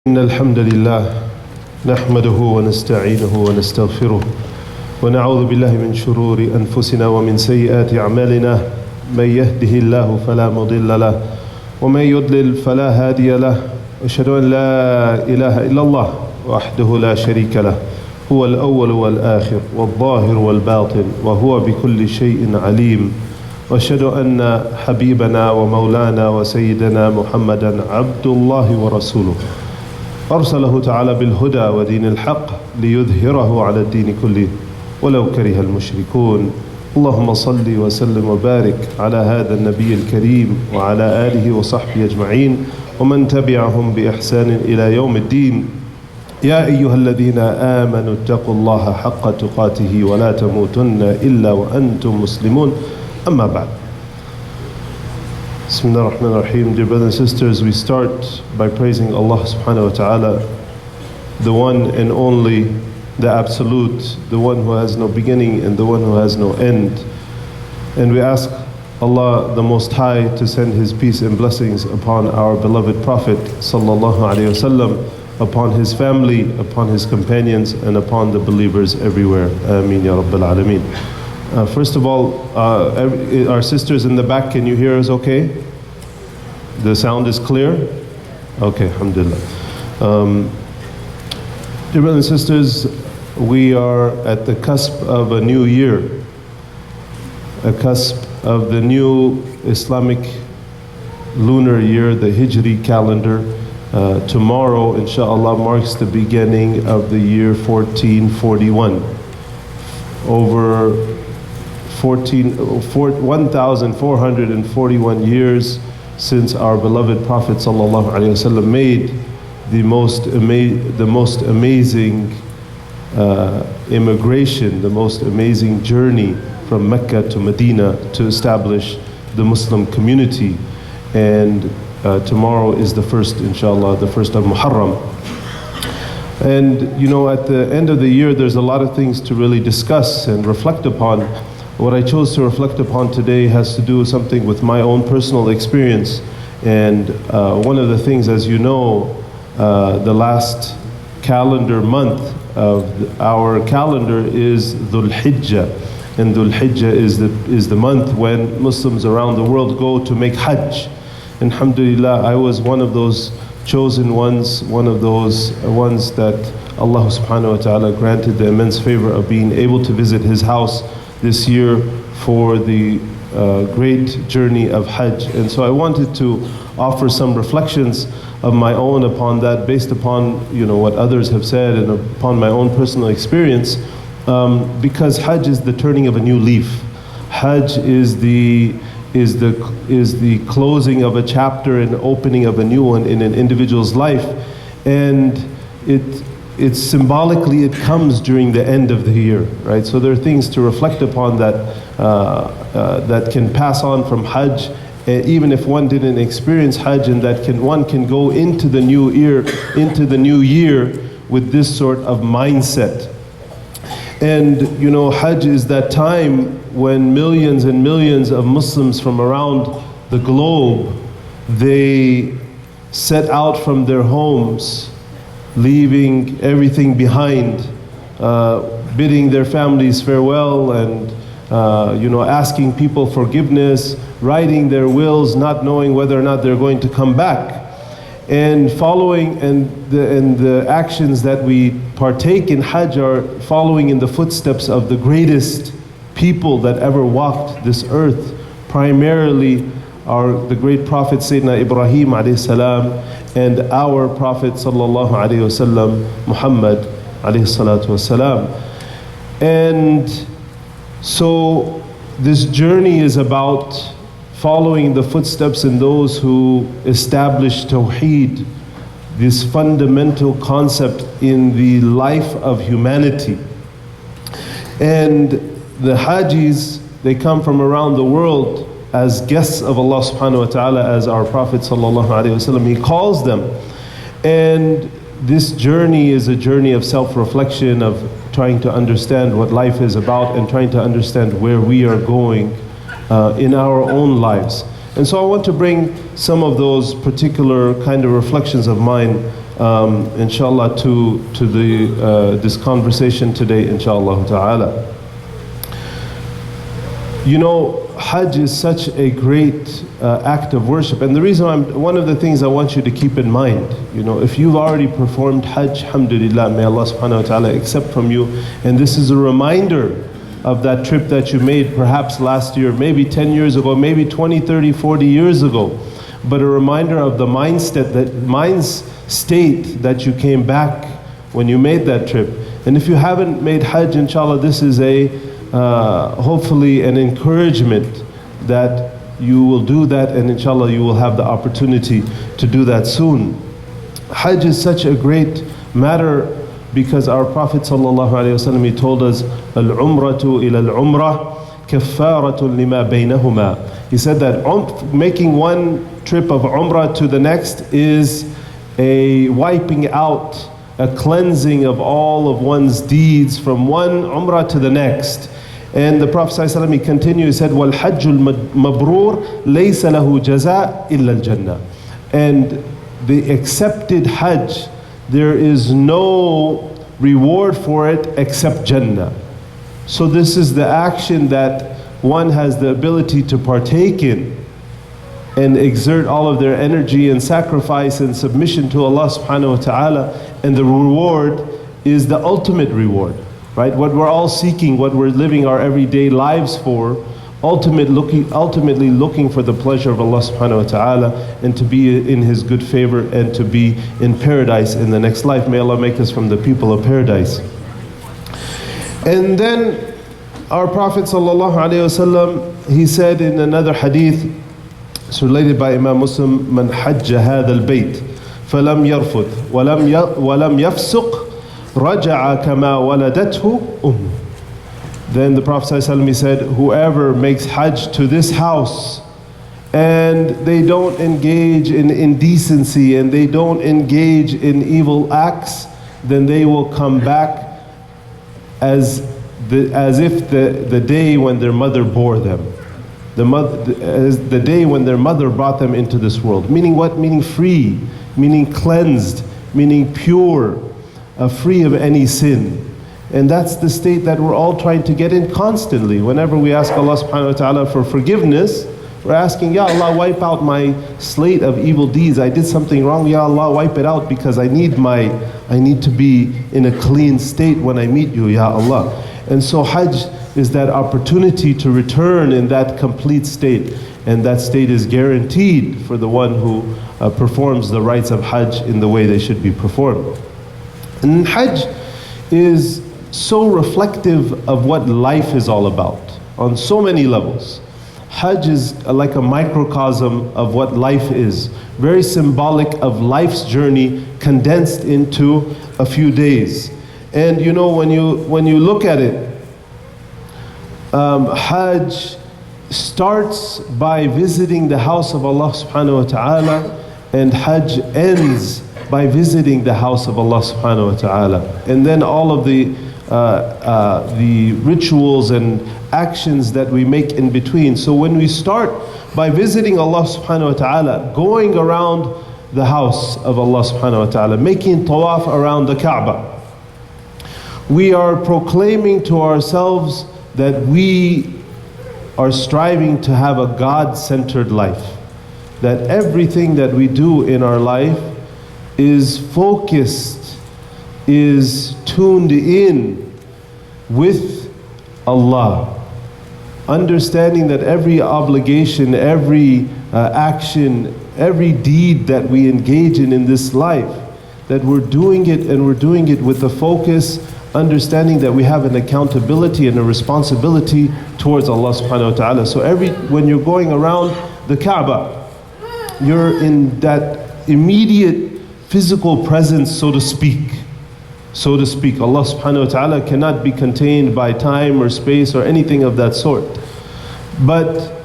إن الحمد لله نحمده ونستعينه ونستغفره ونعوذ بالله من شرور أنفسنا ومن سيئات أعمالنا من يهده الله فلا مضل له ومن يضلل فلا هادي له أشهد أن لا إله إلا الله وحده لا شريك له هو الأول والآخر والظاهر والباطن وهو بكل شيء عليم وأشهد أن حبيبنا ومولانا وسيدنا محمدا عبد الله ورسوله أرسله تعالى بالهدى ودين الحق ليظهره على الدين كله ولو كره المشركون. اللهم صل وسلم وبارك على هذا النبي الكريم وعلى آله وصحبه أجمعين ومن تبعهم بإحسان إلى يوم الدين. يا أيها الذين آمنوا اتقوا الله حق تقاته ولا تموتن إلا وأنتم مسلمون. أما بعد. Bismillah ar-Rahman ar-Rahim. Dear brothers and sisters, we start by praising Allah subhanahu wa ta'ala, the one and only, the absolute, the one who has no beginning and the one who has no end. And we ask Allah the Most High to send His peace and blessings upon our beloved Prophet sallallahu alaihi wasallam, upon his family, upon his companions, and upon the believers everywhere. Ameen ya Rabbil Alameen. First of all, our sisters in the back, can you hear us okay? The sound is clear? Okay, alhamdulillah. Dear brothers and sisters, we are at the cusp of a new year, a cusp of the new Islamic lunar year, the Hijri calendar. Tomorrow, inshallah, marks the beginning of the year 1441. Over 1,441 years since our beloved Prophet sallallahu alaihi wasallam made the most amazing immigration, the most amazing journey from Mecca to Medina to establish the Muslim community. And tomorrow is the first, inshallah, the first of Muharram. And you know, at the end of the year, there's a lot of things to really discuss and reflect upon. What I chose to reflect upon today has to do with something with my own personal experience. And one of the things, as you know, the last calendar month of our calendar is Dhul Hijjah. And Dhul Hijjah is the month when Muslims around the world go to make Hajj. And alhamdulillah, I was one of those chosen ones, one of those ones that Allah subhanahu wa ta'ala granted the immense favor of being able to visit His house this year for the great journey of Hajj. And so I wanted to offer some reflections of my own upon that, based upon what others have said and upon my own personal experience, because Hajj is the turning of a new leaf. Hajj is the closing of a chapter and opening of a new one in an individual's life, and it's symbolically, it comes during the end of the year, right? So there are things to reflect upon that that can pass on from Hajj, even if one didn't experience Hajj, and that one can go into the new year with this sort of mindset. And Hajj is that time when millions and millions of Muslims from around the globe, they set out from their homes, leaving everything behind, bidding their families farewell, and asking people forgiveness, writing their wills, not knowing whether or not they're going to come back, and following, and the actions that we partake in Hajj are following in the footsteps of the greatest people that ever walked this earth. Primarily the great Prophet Sayyidina Ibrahim alayhi salam, and our Prophet sallallahu alayhi wasallam, Muhammad alayhi salatu wasalam. And so this journey is about following the footsteps in those who established Tawheed, this fundamental concept in the life of humanity. And the Hajis, they come from around the world as guests of Allah subhanahu wa ta'ala, as our Prophet sallallahu alaihi wasallam, he calls them. And this journey is a journey of self-reflection, of trying to understand what life is about and trying to understand where we are going in our own lives. And so I want to bring some of those particular kind of reflections of mine, inshallah, to this conversation today, inshallah ta'ala. You know, Hajj is such a great act of worship, and the reason one of the things I want you to keep in mind, you know, if you've already performed Hajj, alhamdulillah, may Allah subhanahu wa ta'ala accept from you, and this is a reminder of that trip that you made perhaps last year, maybe 10 years ago, maybe 20, 30, 40 years ago, but a reminder of the mind state that you came back when you made that trip. And if you haven't made Hajj, inshallah, this is hopefully an encouragement that you will do that, and inshallah you will have the opportunity to do that soon. Hajj is such a great matter because our Prophet ﷺ, he told us, al-umratu ila al-umrah kaffaratun lima baynahuma. He said that making one trip of umrah to the next is a wiping out, a cleansing of all of one's deeds from one umrah to the next. And the Prophet ﷺ, he continued, he said, وَالْحَجُّ الْمَبْرُورِ لَيْسَ لَهُ جَزَاء إِلَّا الْجَنَّةِ. And the accepted Hajj, there is no reward for it except Jannah. So this is the action that one has the ability to partake in and exert all of their energy and sacrifice and submission to Allah subhanahu wa ta'ala, and the reward is the ultimate reward. Right? What we're all seeking, what we're living our everyday lives for, ultimately looking for the pleasure of Allah subhanahu wa ta'ala, and to be in His good favor and to be in paradise in the next life. May Allah make us from the people of paradise. And then our Prophet sallallahu alaihi wasallam, he said in another hadith, it's related by Imam Muslim, "Man hajja hadha al-bayt, falam yarfud, walam yafsuq, raja'a kama waladathu ummu." Then the Prophet ﷺ said, whoever makes Hajj to this house and they don't engage in indecency and they don't engage in evil acts, then they will come back as if the day when their mother bore them. The day when their mother brought them into this world. Meaning what? Meaning free, meaning cleansed, meaning pure, free of any sin. And that's the state that we're all trying to get in constantly. Whenever we ask Allah subhanahu wa ta'ala for forgiveness, we're asking, Ya Allah, wipe out my slate of evil deeds. I did something wrong, Ya Allah, wipe it out, because I need to be in a clean state when I meet you, Ya Allah. And so Hajj is that opportunity to return in that complete state. And that state is guaranteed for the one who performs the rites of Hajj in the way they should be performed. And Hajj is so reflective of what life is all about on so many levels. Hajj is like a microcosm of what life is, very symbolic of life's journey condensed into a few days. And you know, when you look at it, Hajj starts by visiting the house of Allah subhanahu wa ta'ala, and Hajj ends by visiting the house of Allah subhanahu wa ta'ala. And then all of the rituals and actions that we make in between. So when we start by visiting Allah subhanahu wa ta'ala, going around the house of Allah subhanahu wa ta'ala, making tawaf around the Kaaba, we are proclaiming to ourselves that we are striving to have a God-centered life. That everything that we do in our life is focused, is tuned in with Allah. Understanding that every obligation, every action, every deed that we engage in this life, that we're doing it, and we're doing it with the focus, understanding that we have an accountability and a responsibility towards Allah subhanahu wa ta'ala. So when you're going around the Kaaba, you're in that immediate physical presence, so to speak. Allah subhanahu wa ta'ala cannot be contained by time or space or anything of that sort. But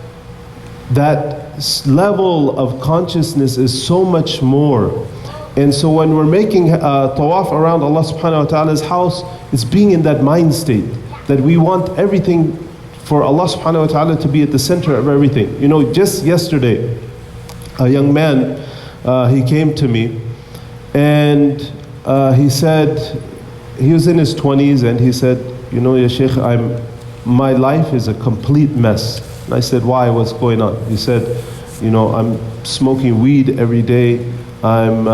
that level of consciousness is so much more. And so when we're making tawaf around Allah subhanahu wa ta'ala's house, it's being in that mind state, that we want everything for Allah subhanahu wa ta'ala to be at the center of everything. You know, just yesterday, a young man, he came to me and he said, he was in his 20s and he said, you know, Ya Shaykh, my life is a complete mess. And I said, why, what's going on? He said, you know, I'm smoking weed every day, I'm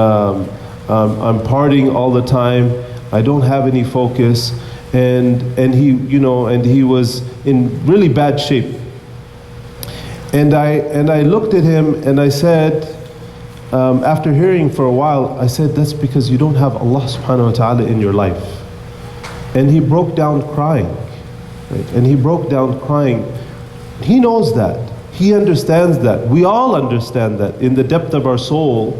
partying all the time, I don't have any focus, and he was in really bad shape. And I looked at him and I said, after hearing for a while, I said, that's because you don't have Allah subhanahu wa ta'ala in your life. And he broke down crying. Right? And he broke down crying. He knows that. He understands that. We all understand that in the depth of our soul,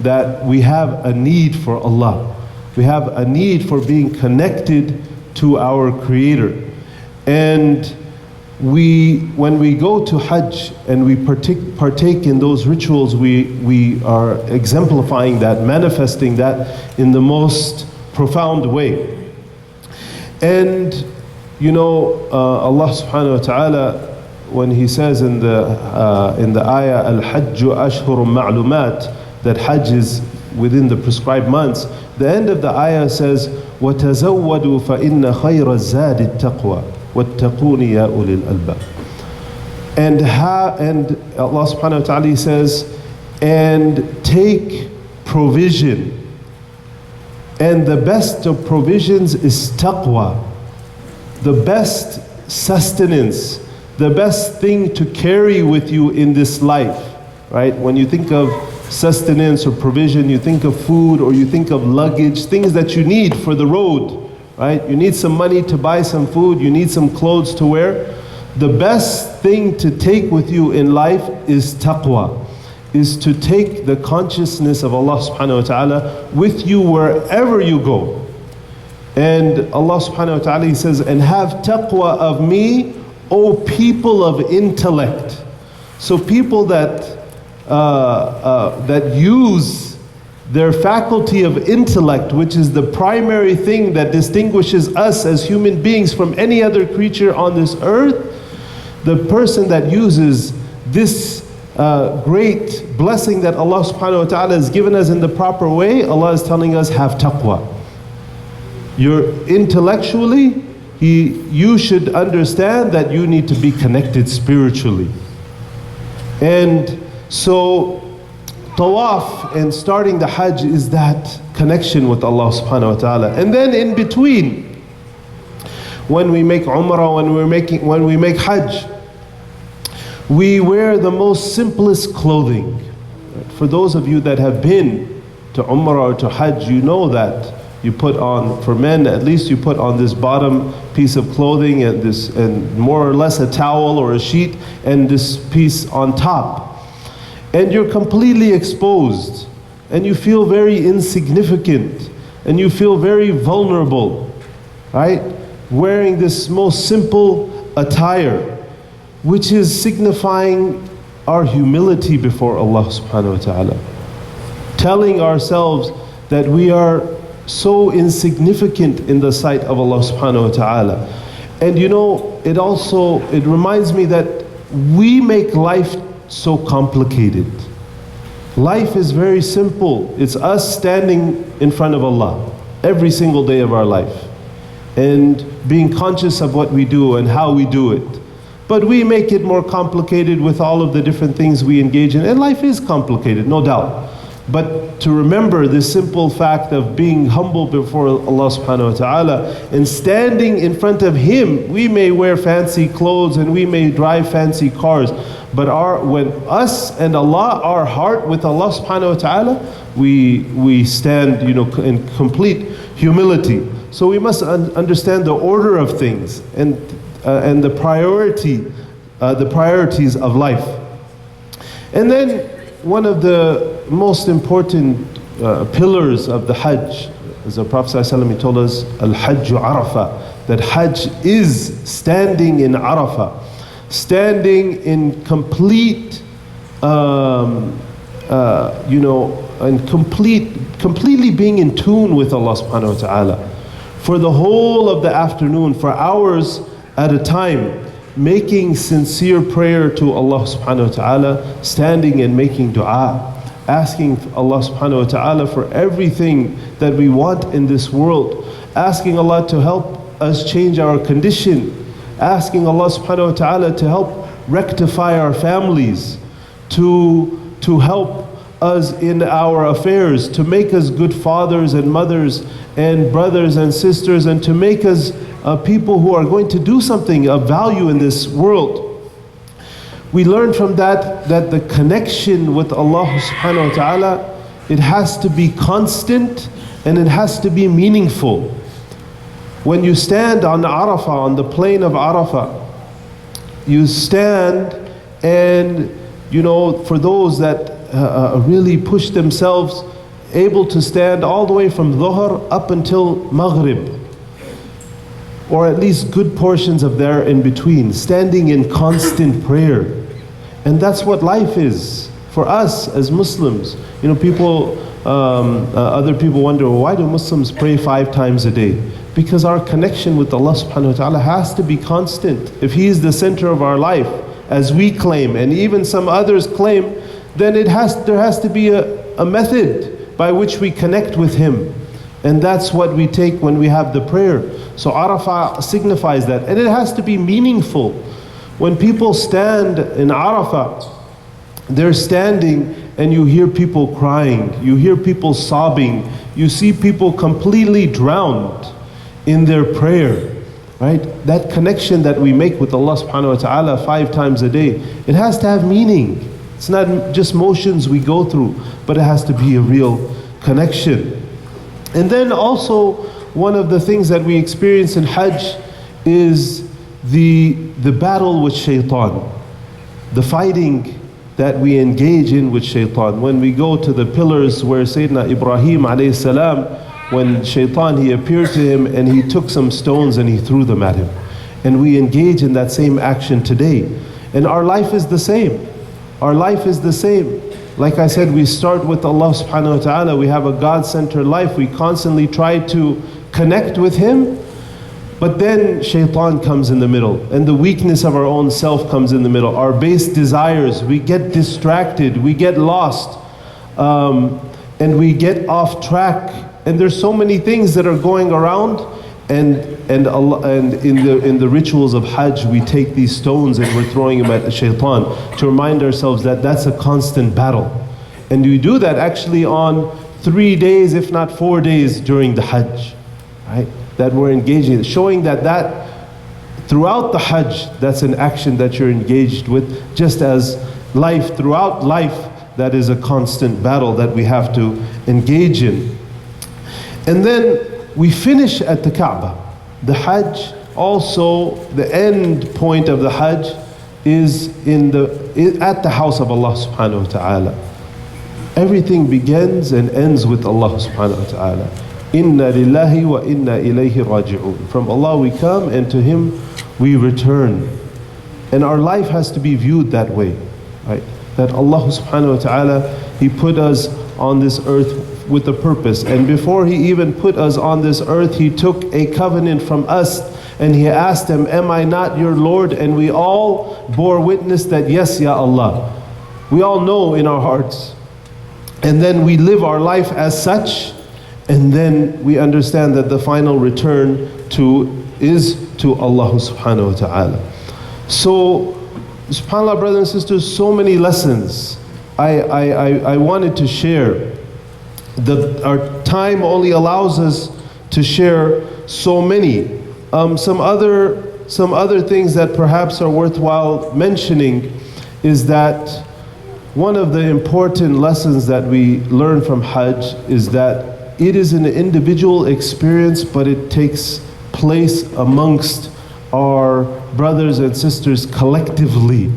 that we have a need for Allah. We have a need for being connected to our Creator. And when we go to Hajj and we partake in those rituals, we are exemplifying that, manifesting that in the most profound way. And you know, Allah subhanahu wa ta'ala, when He says in the ayah, Al-Hajju Ashhurun Ma'lumat, that Hajj is within the prescribed months, the end of the ayah says, وَتَزَوَّدُوا فَإِنَّ خَيْرَ الزَّادِ التَّقْوَى وَاتَّقُونِ يَا أُولِي الْأَلْبَابِ. And Allah subhanahu wa ta'ala says, and take provision. And the best of provisions is taqwa. The best sustenance, the best thing to carry with you in this life, right? When you think of sustenance or provision, you think of food or you think of luggage, things that you need for the road, right? You need some money to buy some food, you need some clothes to wear. The best thing to take with you in life is taqwa, is to take the consciousness of Allah subhanahu wa ta'ala with you wherever you go. And Allah subhanahu wa ta'ala, He says, and have taqwa of me, O people of intellect. So people that use their faculty of intellect, which is the primary thing that distinguishes us as human beings from any other creature on this earth, the person that uses this great blessing that Allah subhanahu wa ta'ala has given us in the proper way, Allah is telling us, have taqwa. You're intellectually, you should understand that you need to be connected spiritually. And so tawaf and starting the Hajj is that connection with Allah subhanahu wa ta'ala. And then in between, when we make Umrah, when we make Hajj, we wear the most simplest clothing. For those of you that have been to Umrah or to Hajj, you know that you put on, for men at least, you put on this bottom piece of clothing and more or less a towel or a sheet and this piece on top. And you're completely exposed and you feel very insignificant and you feel very vulnerable, right? Wearing this most simple attire, which is signifying our humility before Allah subhanahu wa ta'ala. Telling ourselves that we are so insignificant in the sight of Allah subhanahu wa ta'ala. And you know, it reminds me that we make life so complicated. Life is very simple. It's us standing in front of Allah every single day of our life and being conscious of what we do and how we do it. But we make it more complicated with all of the different things we engage in, and life is complicated, no doubt. But to remember this simple fact of being humble before Allah subhanahu wa ta'ala and standing in front of Him. We may wear fancy clothes and we may drive fancy cars, but when us and Allah, our heart with Allah subhanahu wa ta'ala, we stand, you know, in complete humility. So we must understand the order of things and the priorities of life. And then one of the most important pillars of the Hajj, as the Prophet ﷺ told us, Al-Hajju Arafah, that Hajj is standing in Arafah, standing in complete, and completely being in tune with Allah subhanahu wa ta'ala for the whole of the afternoon, for hours at a time. making sincere prayer to Allah subhanahu wa ta'ala, standing and making dua, asking Allah subhanahu wa ta'ala for everything that we want in this world, asking Allah to help us change our condition, asking Allah subhanahu wa ta'ala to help rectify our families, to help us in our affairs, to make us good fathers and mothers and brothers and sisters, and to make us people who are going to do something of value in this world. We learn from that the connection with Allah subhanahu wa ta'ala, it has to be constant and it has to be meaningful. When you stand on Arafah, on the plain of Arafah, you stand, and for those that really push themselves, able to stand all the way from Dhuhr up until Maghrib, or at least good portions of there in between, standing in constant prayer. And that's what life is for us as Muslims. Other people wonder, why do Muslims pray 5 times a day? Because our connection with Allah subhanahu wa ta'ala has to be constant. If He is the center of our life, as we claim, and even some others claim, then there has to be a method by which we connect with Him. And that's what we take when we have the prayer. So Arafah signifies that. And it has to be meaningful. When people stand in Arafah, they're standing and you hear people crying, you hear people sobbing, you see people completely drowned in their prayer, right? That connection that we make with Allah subhanahu wa ta'ala 5 times a day, it has to have meaning. It's not just motions we go through, but it has to be a real connection. And then also, one of the things that we experience in Hajj is the battle with shaitan, the fighting that we engage in with shaitan. When we go to the pillars where Sayyidina Ibrahim alayhi salam, when shaitan, he appeared to him and he took some stones and he threw them at him. And we engage in that same action today. And our life is the same. Our life is the same. Like I said, we start with Allah subhanahu wa ta'ala. We have a God-centered life. We constantly try to connect with Him. But then shaitan comes in the middle, and the weakness of our own self comes in the middle. Our base desires, we get distracted, we get lost, and we get off track. And there's so many things that are going around, and in the rituals of Hajj, we take these stones and we're throwing them at the shaitan to remind ourselves that that's a constant battle. And we do that actually on 3 days, if not 4 days during the Hajj, right? That we're engaging, showing that throughout the Hajj, that's an action that you're engaged with, just as life, throughout life, that is a constant battle that we have to engage in. And then we finish at the Kaaba. The Hajj, also the end point of the Hajj is at the house of Allah subhanahu wa ta'ala. Everything begins and ends with Allah subhanahu wa ta'ala. Inna lillahi wa inna ilayhi raji'un. From Allah we come and to Him we return. And our life has to be viewed that way, right? That Allah subhanahu wa ta'ala, He put us on this earth with a purpose. And before He even put us on this earth, He took a covenant from us and He asked Him, am I not your Lord? And we all bore witness that yes, Ya Allah. We all know in our hearts. And then we live our life as such. And then we understand that the final return is to Allah subhanahu wa ta'ala. So, subhanAllah, brothers and sisters, so many lessons I wanted to share. Our time only allows us to share so many. Some other things that perhaps are worthwhile mentioning is that one of the important lessons that we learn from Hajj is that it is an individual experience, but it takes place amongst our brothers and sisters collectively.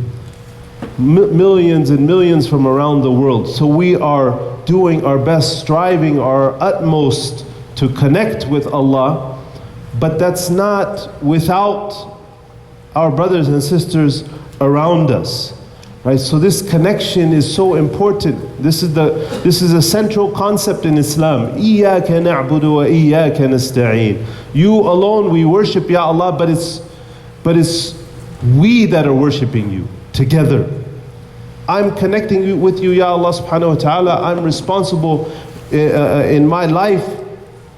Millions and millions from around the world. So we are doing our best, striving our utmost to connect with Allah, but that's not without our brothers and sisters around us. Right? So this connection is so important. This is a central concept in Islam. إِيَّاكَ نَعْبُدُ وَإِيَّاكَ نَسْتَعِينُ. You alone we worship, Ya Allah, but it's we that are worshipping you together. I'm connecting with you, Ya Allah subhanahu wa ta'ala. I'm responsible in my life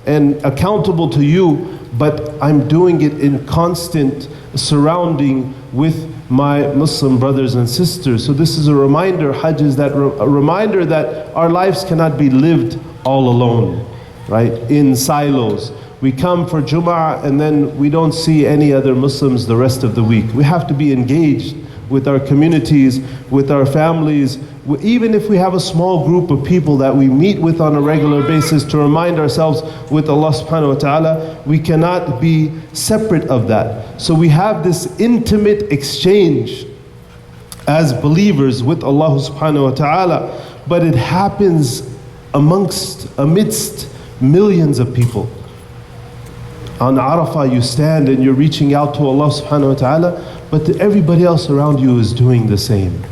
and accountable to you, but I'm doing it in constant surrounding with my Muslim brothers and sisters. So this is a reminder, Hajj is that a reminder that our lives cannot be lived all alone, right? In silos. We come for Jum'ah and then we don't see any other Muslims the rest of the week. We have to be engaged with our communities, with our families, even if we have a small group of people that we meet with on a regular basis to remind ourselves with Allah subhanahu wa ta'ala, we cannot be separate of that. So we have this intimate exchange as believers with Allah subhanahu wa ta'ala, but it happens amidst millions of people. On Arafah you stand and you're reaching out to Allah subhanahu wa ta'ala, but everybody else around you is doing the same.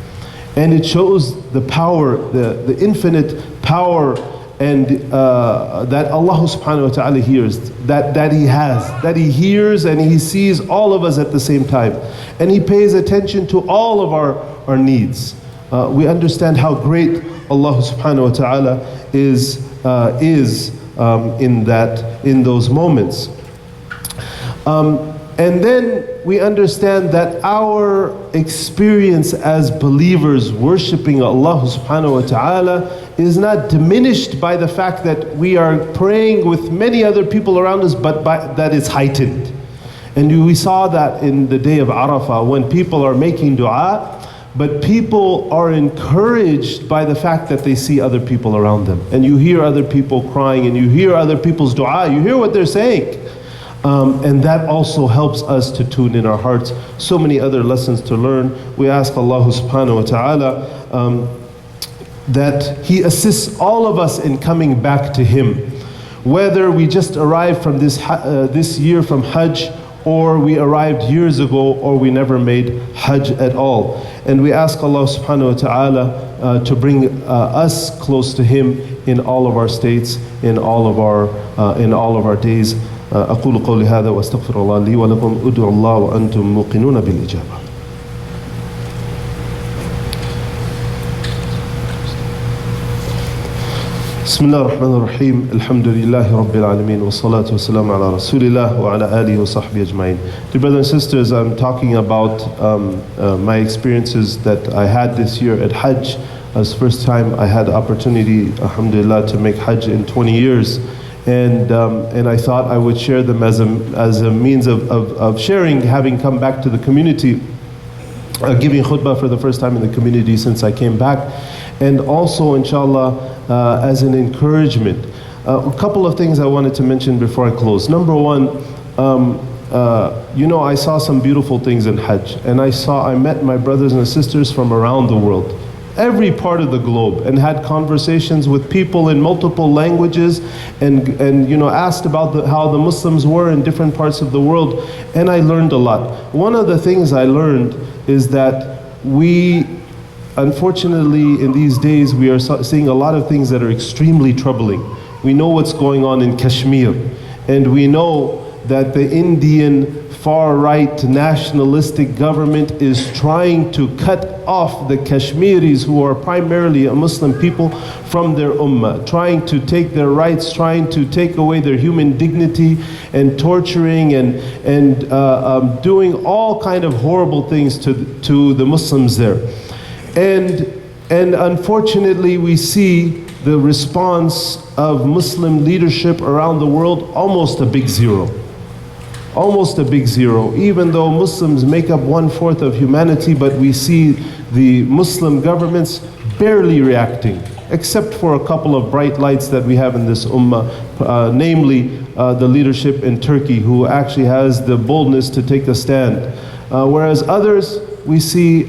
And it shows the power, the infinite power and that Allah subhanahu wa ta'ala hears, that He has, that He hears and He sees all of us at the same time. And He pays attention to all of our needs. We understand how great Allah subhanahu wa ta'ala is in those moments. And then we understand that our experience as believers worshiping Allah subhanahu wa ta'ala is not diminished by the fact that we are praying with many other people around us, but that it's heightened. And we saw that in the day of Arafah when people are making dua, but people are encouraged by the fact that they see other people around them. And you hear other people crying and you hear other people's dua, you hear what they're saying. And that also helps us to tune in our hearts. So many other lessons to learn. We ask Allah subhanahu wa ta'ala that He assists all of us in coming back to Him. Whether we just arrived from this year from Hajj, or we arrived years ago, or we never made Hajj at all. And we ask Allah subhanahu wa ta'ala to bring us close to Him in all of our states, in all of our days. أقول قولي هذا وأستغفر الله لي ولكم ادعوا الله وأنتم موقنون بالإجابة. بسم الله الرحمن الرحيم الحمد لله رب العالمين والصلاة والسلام على رسول الله وعلى آله وصحبه أجمعين. Dear brothers and sisters, I'm talking about my experiences that I had this year at Hajj. It was the first time I had the opportunity, alhamdulillah, to make Hajj in 20 years. And I thought I would share them as a means of sharing, having come back to the community, giving khutbah for the first time in the community since I came back, and also inshallah as an encouragement. A couple of things I wanted to mention before I close. Number one, I saw some beautiful things in Hajj, and I met my brothers and sisters from around the world, every part of the globe, and had conversations with people in multiple languages, and asked about how the Muslims were in different parts of the world, and I learned a lot. One of the things I learned is that we, unfortunately, in these days, we are seeing a lot of things that are extremely troubling. We know what's going on in Kashmir, and we know that the Indian far-right nationalistic government is trying to cut off the Kashmiris, who are primarily a Muslim people, from their ummah, trying to take their rights, trying to take away their human dignity, and torturing and doing all kind of horrible things to the Muslims there. And unfortunately we see the response of Muslim leadership around the world almost a big zero. Almost a big zero, even though Muslims make up 1/4 of humanity, but we see the Muslim governments barely reacting, except for a couple of bright lights that we have in this ummah, namely the leadership in Turkey, who actually has the boldness to take a stand. Whereas others, we see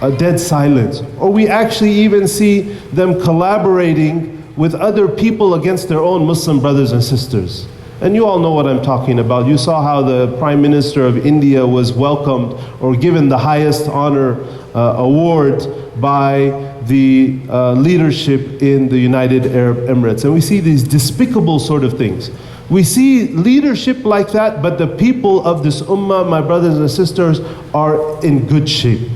a dead silence, or we actually even see them collaborating with other people against their own Muslim brothers and sisters. And you all know what I'm talking about. You saw how the Prime Minister of India was welcomed or given the highest honor award by the leadership in the United Arab Emirates. And we see these despicable sort of things. We see leadership like that, but the people of this ummah, my brothers and sisters, are in good shape.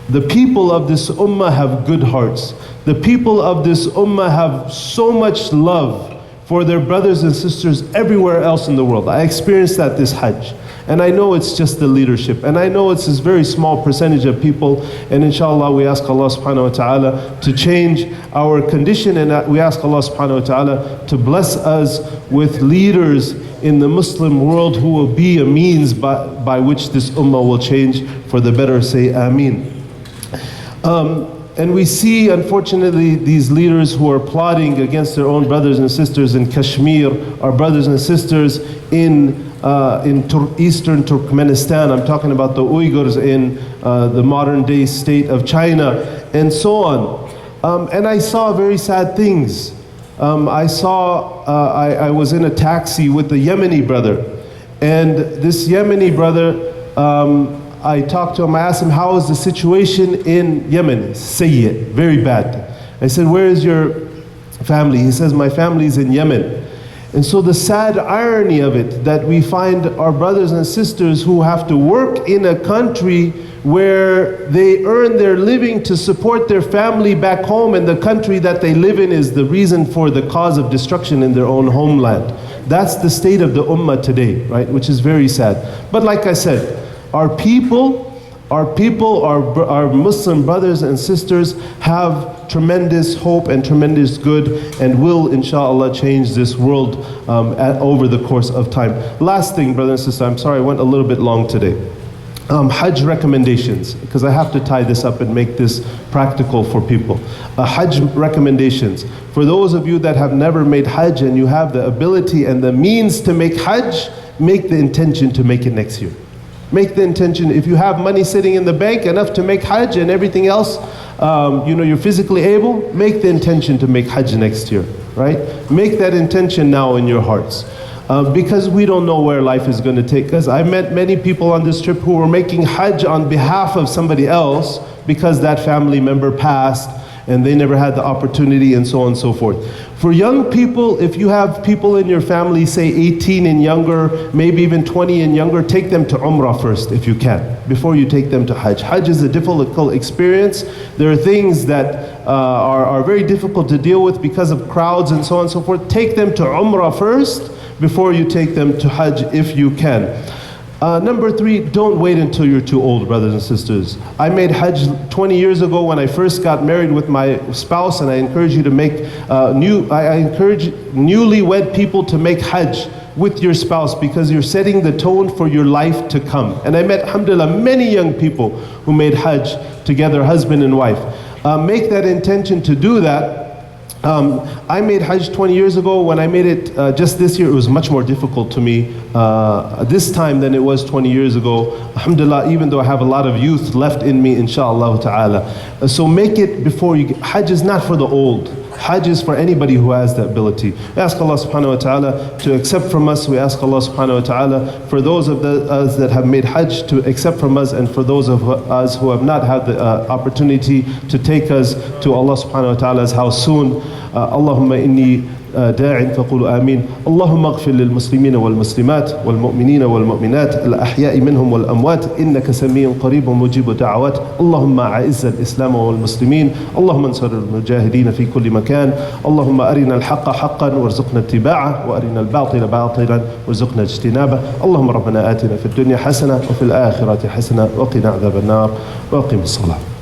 The people of this ummah have good hearts. The people of this ummah have so much love for their brothers and sisters everywhere else in the world. I experienced that this Hajj. And I know it's just the leadership. And I know it's this very small percentage of people. And inshallah, we ask Allah subhanahu wa ta'ala to change our condition. And we ask Allah subhanahu wa ta'ala to bless us with leaders in the Muslim world who will be a means by which this ummah will change for the better. Say Ameen. And we see, unfortunately, these leaders who are plotting against their own brothers and sisters in Kashmir, our brothers and sisters in eastern Turkmenistan. I'm talking about the Uyghurs in the modern day state of China, and so on. And I saw very sad things. I was in a taxi with a Yemeni brother, and this Yemeni brother, I talked to him, I asked him, how is the situation in Yemen? Sayyi, very bad. I said, where is your family? He says, my family's in Yemen. And so the sad irony of it, that we find our brothers and sisters who have to work in a country where they earn their living to support their family back home, and the country that they live in is the reason for the cause of destruction in their own homeland. That's the state of the ummah today, right? Which is very sad. But like I said, our Muslim brothers and sisters have tremendous hope and tremendous good, and will inshallah change this world over the course of time. Last thing, brothers and sisters, I'm sorry I went a little bit long today. Hajj recommendations, because I have to tie this up and make this practical for people. Hajj recommendations. For those of you that have never made Hajj and you have the ability and the means to make Hajj, make the intention to make it next year. Make the intention. If you have money sitting in the bank enough to make Hajj and everything else, you're physically able, make the intention to make Hajj next year, right? Make that intention now in your hearts. Because we don't know where life is going to take us. I met many people on this trip who were making Hajj on behalf of somebody else because that family member passed and they never had the opportunity, and so on and so forth. For young people, if you have people in your family, say 18 and younger, maybe even 20 and younger, take them to Umrah first if you can, before you take them to Hajj. Hajj is a difficult experience. There are things that are very difficult to deal with because of crowds and so on and so forth. Take them to Umrah first before you take them to Hajj if you can. Number 3, don't wait until you're too old, brothers and sisters. I made Hajj 20 years ago when I first got married with my spouse, and I encourage you to make I encourage newlywed people to make Hajj with your spouse, because you're setting the tone for your life to come. And I met, alhamdulillah, many young people who made Hajj together, husband and wife. Make that intention to do that. I made Hajj 20 years ago. When I made it just this year, it was much more difficult to me this time than it was 20 years ago. Alhamdulillah, even though I have a lot of youth left in me, inshallah ta'ala. So make it before you get. Hajj is not for the old. Hajj is for anybody who has the ability. We ask Allah subhanahu wa ta'ala to accept from us. We ask Allah subhanahu wa ta'ala for those of us that have made Hajj to accept from us, and for those of us who have not had the opportunity to take us to Allah subhanahu wa ta'ala's house soon. Allahumma inni داع فقولوا آمين. اللهم اغفر للمسلمين والمسلمات والمؤمنين والمؤمنات الأحياء منهم والأموات إنك سميع قريب مجيب الدعوات. اللهم أعز الإسلام والمسلمين. اللهم انصر المجاهدين في كل مكان. اللهم أرنا الحق حقا وارزقنا اتباعه، وأرنا الباطل باطلا وارزقنا اجتنابه. اللهم ربنا آتنا في الدنيا حسنة وفي الآخرة حسنة وقنا عذاب النار، وأقم الصلاة.